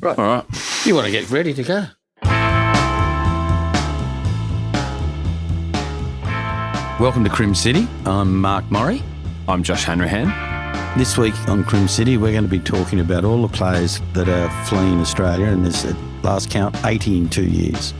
Right. All right. You want to get ready to go? Welcome to Crim City. I'm Mark Murray. I'm Josh Hanrahan. This week on Crim City, we're going to be talking about all the players that are fleeing Australia, and there's, at last count, 80 in 2 years.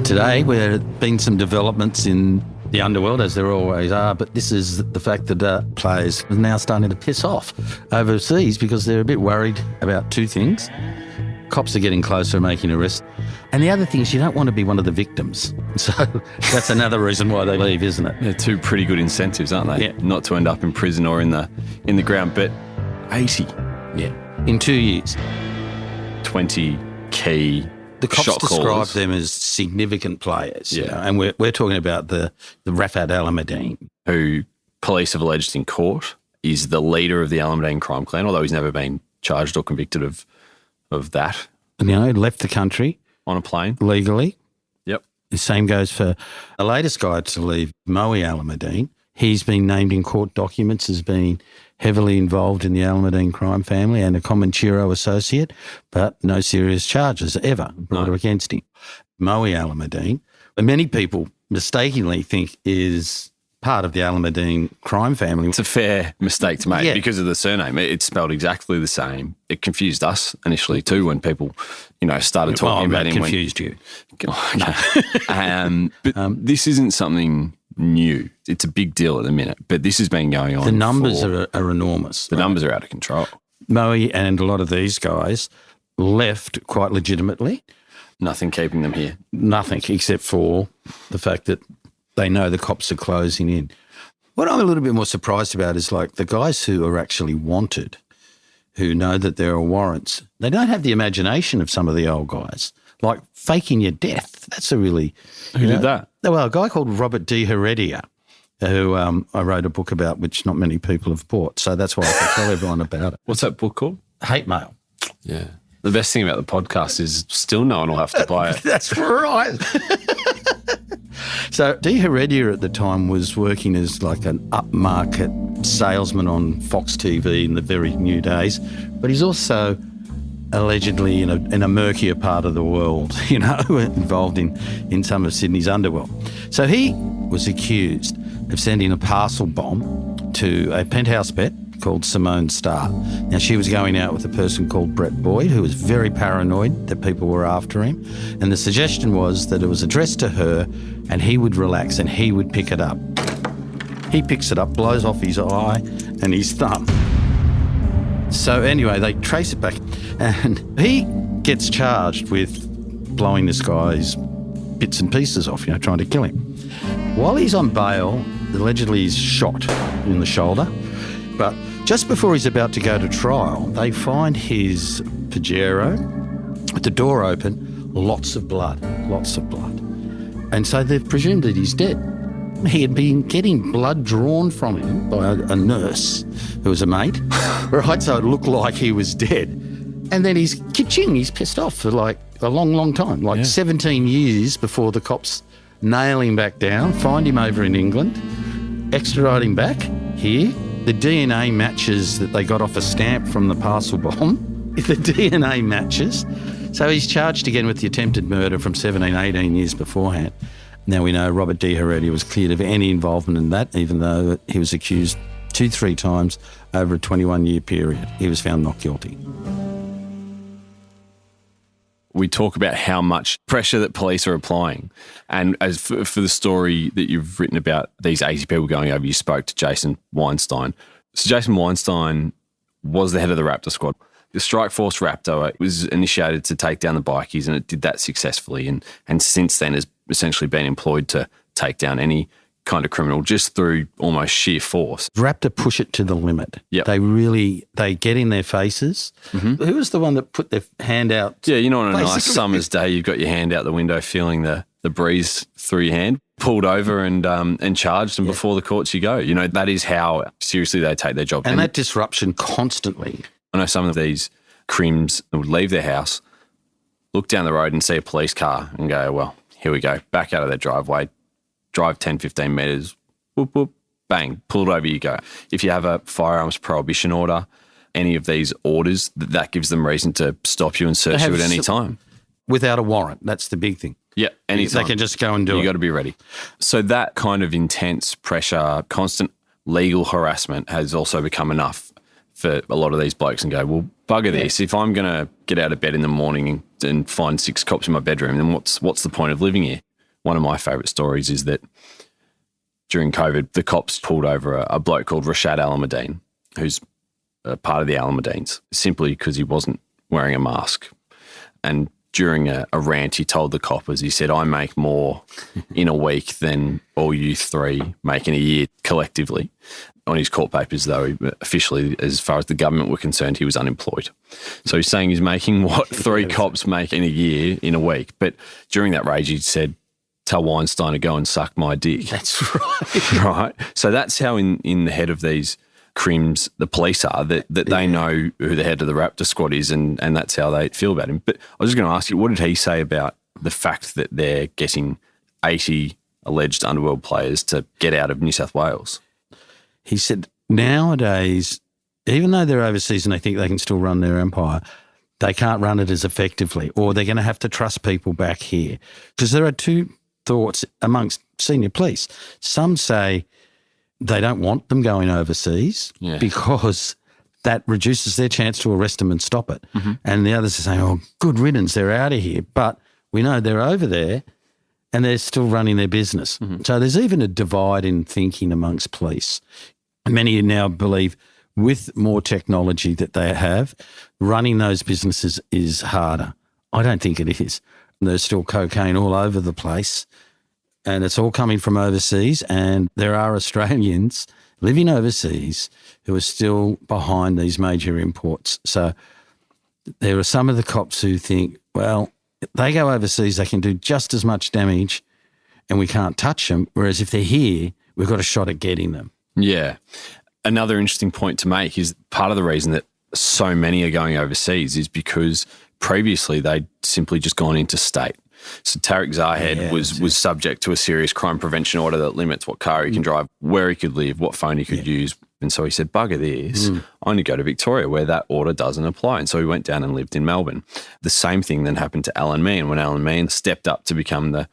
Today, there have been some developments in the underworld, as there always are, but this is the fact that players are now starting to piss off overseas because they're a bit worried about two things. Cops are getting closer and making arrests. And the other thing is you don't want to be one of the victims. So that's another reason why they leave, isn't it? They're two pretty good incentives, aren't they? Yeah. Not to end up in prison or in the ground, but 80. Yeah. In 2 years. 20 key The cops shot describe callers. them as significant players. Yeah. You know, and we're talking about the Raptor Alameddine. Who police have alleged in court is the leader of the Alameddine crime clan, although he's never been charged or convicted of that. You know, left the country On a plane. legally. Yep. The same goes for the latest guy to leave, Moz Alameddine. He's been named in court documents as being heavily involved in the Alameddine crime family and a Comanchero associate, but no serious charges ever brought against him. Moz Alameddine, many people mistakenly think is part of the Alameddine crime family. It's a fair mistake to make Yeah. because of the surname. It's spelled exactly the same. It confused us initially too when people, started talking about him. Confused you. But this isn't something new. It's a big deal at the minute, but this has been going on. The numbers are enormous. The numbers are out of control. Moz and a lot of these guys left quite legitimately. Nothing keeping them here. Nothing except for the fact that they know the cops are closing in. What I'm a little bit more surprised about is like the guys who are actually wanted, who know that there are warrants, they don't have the imagination of some of the old guys. Like faking your death. That's a really... Who did that? Well, a guy called Robert D. Heredia, who I wrote a book about, which not many people have bought. So that's why I can tell everyone about it. What's that book called? Hate Mail. Yeah. The best thing about the podcast is still no one will have to buy it. That's right. So D. Heredia at the time was working as like an upmarket salesman on Fox TV in the very new days, but he's also allegedly in a murkier part of the world, involved in some of Sydney's underworld. So he was accused of sending a parcel bomb to a penthouse bet called Simone Starr. Now, she was going out with a person called Brett Boyd, who was very paranoid that people were after him. And the suggestion was that it was addressed to her and he would relax and he would pick it up. He picks it up, blows off his eye and his thumb. So anyway, they trace it back and he gets charged with blowing this guy's bits and pieces off, trying to kill him. While he's on bail, allegedly he's shot in the shoulder. But just before he's about to go to trial, they find his Pajero with the door open, lots of blood. And so they've presumed that he's dead. He had been getting blood drawn from him by a nurse who was a mate, right? So it looked like he was dead. And then he's kitching, he's pissed off for like a long, long time, 17 years before the cops nail him back down, find him over in England, extradite him back here. The DNA matches that they got off a stamp from the parcel bomb. The DNA matches. So he's charged again with the attempted murder from 17, 18 years beforehand. Now we know Robert D. Heredia was cleared of any involvement in that, even though he was accused 2-3 times over a 21-year period. He was found not guilty. We talk about how much pressure that police are applying. And as for the story that you've written about these 80 people going over, you spoke to Jason Weinstein. So Jason Weinstein was the head of the Raptor squad. The Strike Force Raptor was initiated to take down the bikies and it did that successfully. And since then has essentially been employed to take down any kind of criminal just through almost sheer force. Raptor push it to the limit. Yep. They get in their faces. Mm-hmm. Who was the one that put their hand out? Yeah, on a nice summer's day, you've got your hand out the window feeling the breeze through your hand, pulled over and charged, and before the courts you go. That is how seriously they take their job. And that disruption constantly. I know some of these crims would leave their house, look down the road and see a police car and go, well, here we go. Back out of their driveway, drive 10, 15 metres, whoop, whoop, bang, pull it over you go. If you have a firearms prohibition order, any of these orders, that gives them reason to stop you and search you at any time. Without a warrant, that's the big thing. Yeah, anytime. They can just go and do it. You got to be ready. So that kind of intense pressure, constant legal harassment has also become enough for a lot of these blokes and go, well, bugger this. If I'm going to get out of bed in the morning and find 6 cops in my bedroom, then what's the point of living here? One of my favourite stories is that during COVID, the cops pulled over a bloke called Rashad Alameddine, who's a part of the Alameddines, simply because he wasn't wearing a mask. And during a rant, he told the coppers, he said, I make more in a week than all you 3 make in a year collectively. On his court papers, though, officially, as far as the government were concerned, he was unemployed. So he's saying he's making what 3 cops make in a year, in a week. But during that rage, he said, tell Weinstein to go and suck my dick. That's right. Right? So that's how in the head of these crims the police are, that they know who the head of the Raptor squad is, and that's how they feel about him. But I was just going to ask you, what did he say about the fact that they're getting 80 alleged underworld players to get out of New South Wales? He said, nowadays, even though they're overseas and they think they can still run their empire, they can't run it as effectively, or they're going to have to trust people back here. Because there are 2 thoughts amongst senior police. Some say they don't want them going overseas because that reduces their chance to arrest them and stop it. Mm-hmm. And the others are saying, oh, good riddance, they're out of here. But we know they're over there and they're still running their business. Mm-hmm. So there's even a divide in thinking amongst police. Many now believe with more technology that they have, running those businesses is harder. I don't think it is. There's still cocaine all over the place and it's all coming from overseas, and there are Australians living overseas who are still behind these major imports. So there are some of the cops who think, well, if they go overseas, they can do just as much damage and we can't touch them, whereas if they're here, we've got a shot at getting them. Yeah. Another interesting point to make is part of the reason that so many are going overseas is because previously they'd simply just gone interstate. So Tariq Zahed was subject to a serious crime prevention order that limits what car he can drive, where he could live, what phone he could use. And so he said, bugger this, I only go to Victoria where that order doesn't apply. And so he went down and lived in Melbourne. The same thing then happened to Alan Meehan when Alan Meehan stepped up to become the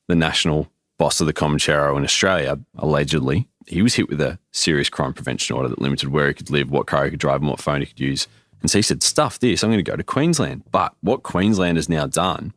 national boss of the Comanchero in Australia, allegedly. He was hit with a serious crime prevention order that limited where he could live, what car he could drive and what phone he could use. And so he said, stuff this, I'm going to go to Queensland. But what Queensland has now done,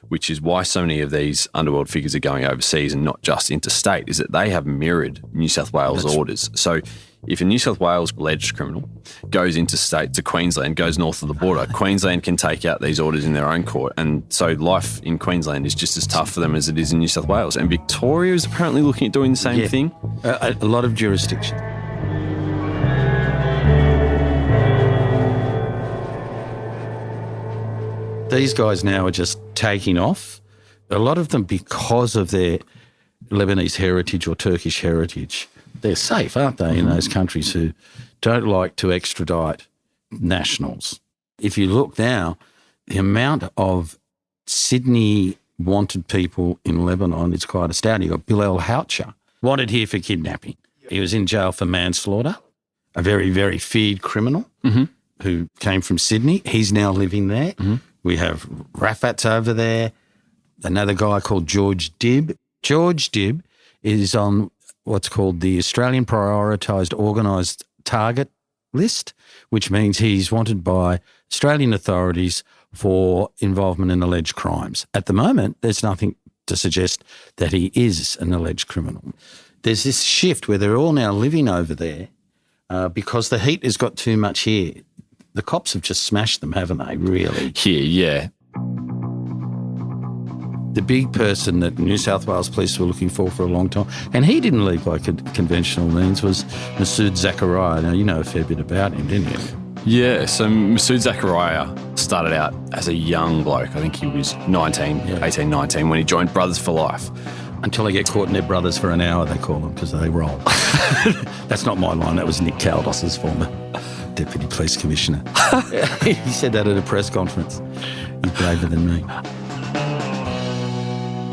which is why so many of these underworld figures are going overseas and not just interstate, is that they have mirrored New South Wales orders. So if a New South Wales alleged criminal goes interstate to Queensland, goes north of the border, Queensland can take out these orders in their own court. And so life in Queensland is just as tough for them as it is in New South Wales. And Victoria is apparently looking at doing the same thing. A lot of jurisdictions. These guys now are just taking off. A lot of them, because of their Lebanese heritage or Turkish heritage, they're safe, aren't they, in those countries who don't like to extradite nationals. If you look now, the amount of Sydney wanted people in Lebanon is quite astounding. You've got Bilal Houcher, wanted here for kidnapping. He was in jail for manslaughter, a very, very feared criminal who came from Sydney. He's now living there. We have Rafat's over there, another guy called George Dibb. George Dibb is on what's called the Australian Prioritised Organised Target list, which means he's wanted by Australian authorities for involvement in alleged crimes. At the moment, there's nothing to suggest that he is an alleged criminal. There's this shift where they're all now living over there because the heat has got too much here. The cops have just smashed them, haven't they, really? Here, yeah. The big person that New South Wales police were looking for a long time, and he didn't leave by conventional means, was Moz Zachariah. Now, you know a fair bit about him, didn't you? Yeah, so Moz Zachariah started out as a young bloke. I think he was 18, 19, when he joined Brothers for Life. Until they get caught in their brothers for an hour, they call them, because they roll. That's not my line. That was Nick Caldos's former Deputy Police Commissioner. He said that at a press conference. He's braver than me.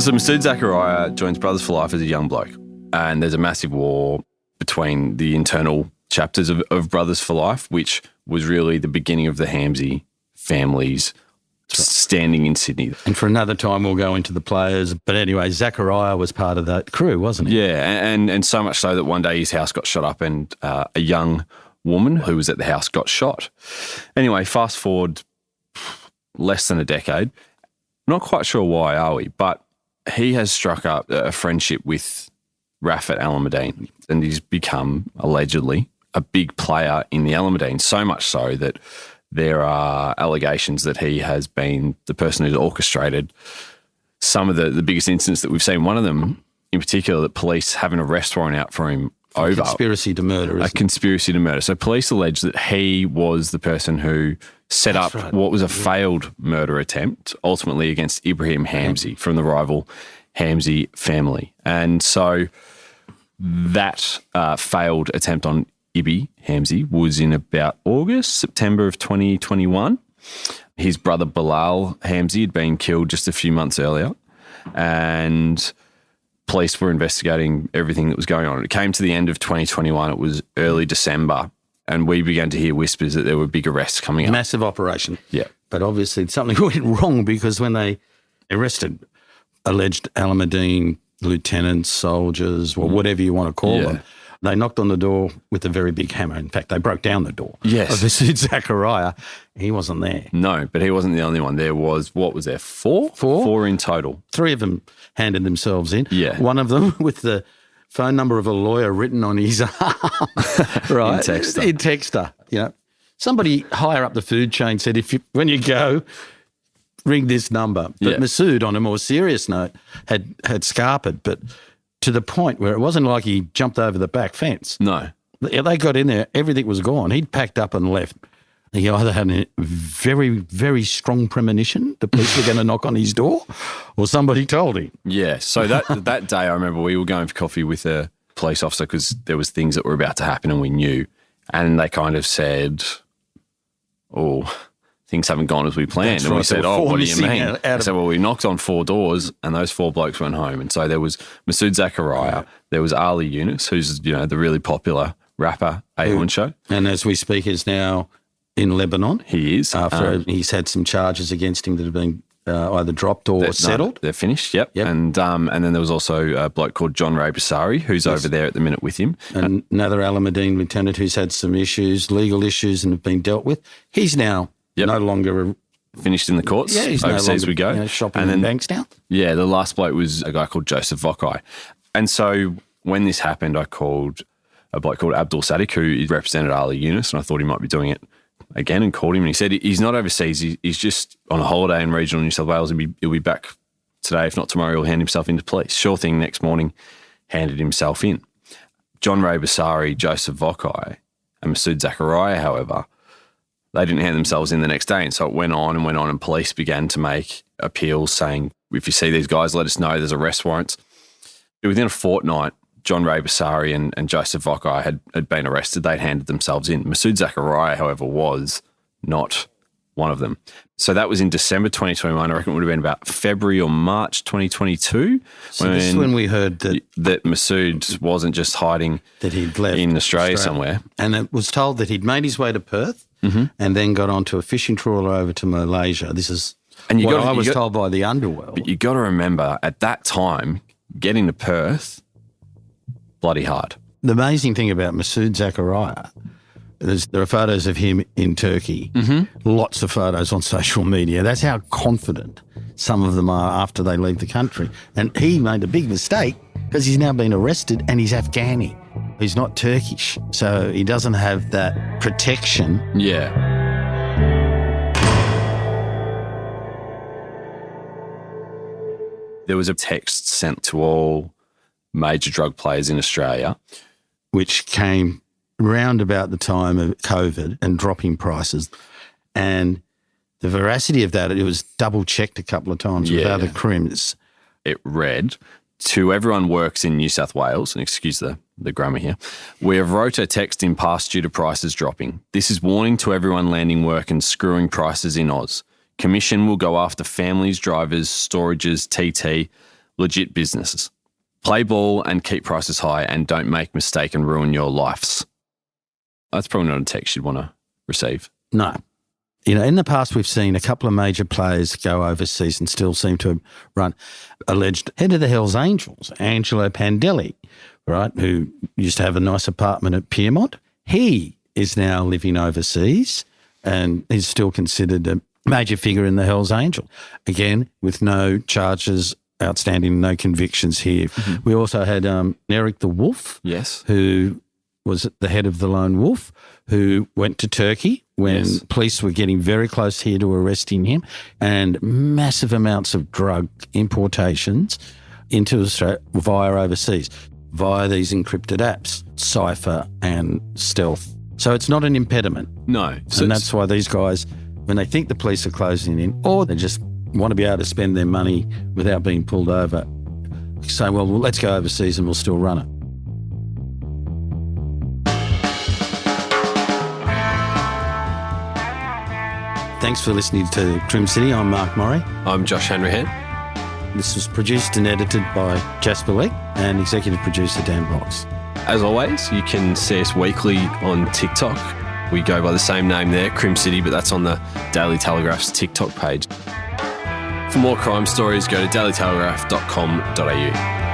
So Moz Zachariah joins Brothers for Life as a young bloke, and there's a massive war between the internal chapters of Brothers for Life, which was really the beginning of the Hamsey family's standing in Sydney. And for another time, we'll go into the players. But anyway, Zachariah was part of that crew, wasn't he? Yeah, and so much so that one day his house got shot up and a young woman who was at the house got shot. Anyway, fast forward less than a decade. Not quite sure why, are we? But he has struck up a friendship with Raptor Alameddine, and he's become, allegedly, a big player in the Alameddine, so much so that there are allegations that he has been the person who's orchestrated some of the biggest incidents that we've seen. One of them, in particular, that police have an arrest warrant out for him over. Conspiracy to murder, A conspiracy to murder. So police allege that he was the person who set up what was a failed murder attempt, ultimately against Ibrahim Hamsey from the rival Hamsey family. And so that failed attempt on Ibi Hamsey was in about September of 2021. His brother Bilal Hamsey had been killed just a few months earlier, and police were investigating everything that was going on. It came to the end of 2021. It was early December, and we began to hear whispers that there were big arrests coming up. Massive operation. Yeah. But obviously something went wrong, because when they arrested alleged Alameddine lieutenants, soldiers, or whatever you want to call them, they knocked on the door with a very big hammer. In fact, they broke down the door. Yes. Of this Zachariah. He wasn't there. No, but he wasn't the only one. There was, what was there, four? Four in total. Three of them handed themselves in. Yeah. One of them with the phone number of a lawyer written on his arm. Right. In Texter. In Texter. You know, somebody higher up the food chain said, when you go, ring this number. But Masood, on a more serious note, had scarpered, but to the point where it wasn't like he jumped over the back fence. No. They got in there, everything was gone. He'd packed up and left. He either had a very, very strong premonition the police were going to knock on his door, or somebody told him. Yeah. So that day, I remember we were going for coffee with a police officer because there was things that were about to happen and we knew. And they kind of said, things haven't gone as we planned. And we said, what do you mean? I said, well, we knocked on 4 doors and those 4 blokes went home. And so there was Moz Zachariah, there was Ali Yunus, who's, the really popular rapper, A-Horn Show. And as we speak, is now in Lebanon. He is. After he's had some charges against him that have been either dropped or settled. No, they're finished, yep. And then there was also a bloke called John Ray Basari, who's over there at the minute with him. And another Alameddine lieutenant who's had some issues, legal issues, and have been dealt with. He's now no longer finished in the courts. Yeah, he's overseas no longer, we go. Shopping in banks now. Yeah, the last bloke was a guy called Joseph Vokai. And so when this happened, I called a bloke called Abdul Sadiq, who represented Ali Yunus, and I thought he might be doing it again, and called him, and he said he's not overseas. He's just on a holiday in regional New South Wales. He'll be back today. If not tomorrow, he'll hand himself into police. Sure thing, next morning, handed himself in. John Ray Basari, Joseph Vokai, and Moz Zachariah, however, they didn't hand themselves in the next day. And so it went on, and police began to make appeals saying, if you see these guys, let us know, there's arrest warrants. Within a fortnight, John Ray Basari and Joseph Vokai had been arrested. They'd handed themselves in. Moz Zachariah, however, was not one of them. So that was in December 2021. I reckon it would have been about February or March 2022. So this is when we heard that Moz wasn't just hiding that he'd left in Australia somewhere. And it was told that he'd made his way to Perth and then got onto a fishing trawler over to Malaysia. This is what I was told by the underworld. But you got to remember, at that time, getting to Perth, bloody hard. The amazing thing about Moz Zachariah is there are photos of him in Turkey, lots of photos on social media. That's how confident some of them are after they leave the country. And he made a big mistake because he's now been arrested and he's Afghani. He's not Turkish, so he doesn't have that protection. Yeah. There was a text sent to all major drug players in Australia, which came round about the time of COVID and dropping prices. And the veracity of that, it was double-checked a couple of times with other crims. It read, to everyone works in New South Wales, and excuse the grammar here, we have wrote a text in past due to prices dropping. This is warning to everyone landing work and screwing prices in Oz. Commission will go after families, drivers, storages, TT, legit businesses. Play ball and keep prices high, and don't make mistake and ruin your lives. That's probably not a text you'd want to receive. No. In the past, we've seen a couple of major players go overseas and still seem to run. Alleged head of the Hells Angels, Angelo Pandelli, right, who used to have a nice apartment at Piermont. He is now living overseas and is still considered a major figure in the Hells Angels. Again, with no charges outstanding, no convictions here. We also had Eric the Wolf, yes, who was the head of the Lone Wolf, who went to Turkey when police were getting very close here to arresting him, and massive amounts of drug importations into Australia via overseas, via these encrypted apps, Cypher and Stealth. So it's not an impediment. No. So and that's why these guys, when they think the police are closing in, or they just want to be able to spend their money without being pulled over, say, well, let's go overseas and we'll still run it. Thanks for listening to Crim City. I'm Mark Murray. I'm Josh Hanrahan. This was produced and edited by Jasper Leck and executive producer Dan Box. As always, you can see us weekly on TikTok. We go by the same name there, Crim City, but that's on the Daily Telegraph's TikTok page. For more crime stories, go to dailytelegraph.com.au.